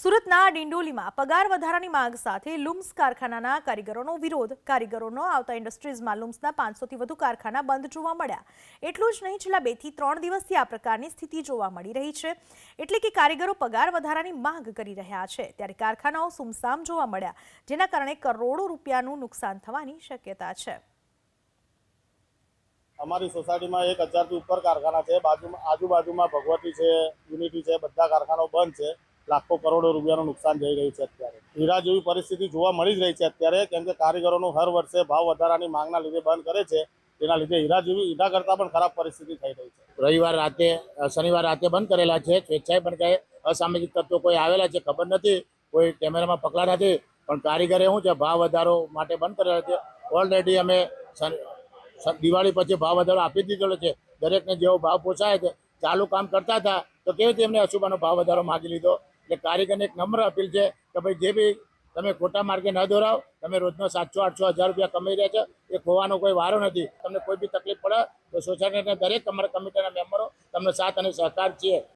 સુરતના ડિંડોલીમાં પગાર વધારાની માંગ સાથે લુમ્સ કારખાનાના કારીગરોનો વિરોધ. કારીગરોનો આવતા ઇન્ડસ્ટ્રીઝમાં લુમ્સના 500થી વધુ કારખાના બંધ જોવા મળ્યા. એટલું જ નહીં, છેલ્લા 2 થી 3 દિવસથી આ પ્રકારની સ્થિતિ જોવા મળી રહી છે. એટલે કે કારીગરો પગાર વધારાની માંગ કરી રહ્યા છે, ત્યારે કારખાનાઓ સુમસામ જોવા મળ્યા, જેના કારણે કરોડો રૂપિયાનું નુકસાન થવાની શક્યતા છે. અમારી સોસાયટીમાં 1000થી ઉપર કારખાના છે. આજુબાજુમાં ભગવતી છે, યુનિટી છે, બધા કારખાનાઓ બંધ છે. લાખો કરોડો રૂપિયાનું નુકસાન જઈ રહ્યું છે. અત્યારે હીરા જેવી પરિસ્થિતિ જોવા મળી જ રહી છે અત્યારે, કેમ કે કારીગરોનું હર વર્ષે ભાવ વધારાની માંગના લીધે બંધ કરે છે. તેના લીધે હીરા કરતાં પણ ખરાબ પરિસ્થિતિ થઈ રહી છે. શનિવાર રાતે બંધ કરેલા છે. સ્વેચ્છાએ પણ કહે અસામાજિક તત્વો કોઈ આવેલા છે, ખબર નથી, કોઈ કેમેરામાં પકડા નથી, પણ કારીગરે શું છે ભાવ વધારો માટે બંધ કરેલા છે. ઓલરેડી અમે દિવાળી પછી ભાવ વધારો આપી દીધેલો છે. દરેકને જેવો ભાવ પોસાય છે, ચાલુ કામ કરતા હતા તો કેવી રીતે એમને અશુભાનો ભાવ વધારો માગી લીધો. એટલે કારીગરને એક નમ્ર અપીલ છે કે ભાઈ જે બી તમે ખોટા માર્ગે ન દોરાવ. તમે રોજનો 700, 800, 1000 રૂપિયા કમાઈ રહ્યા છો, એ ખોવાનો કોઈ વારો નથી. તમને કોઈ બી તકલીફ પડે તો સોસાયટીના દરેક અમારા કમિટીના મેમ્બરો તમને સાથ અને સહકાર છીએ.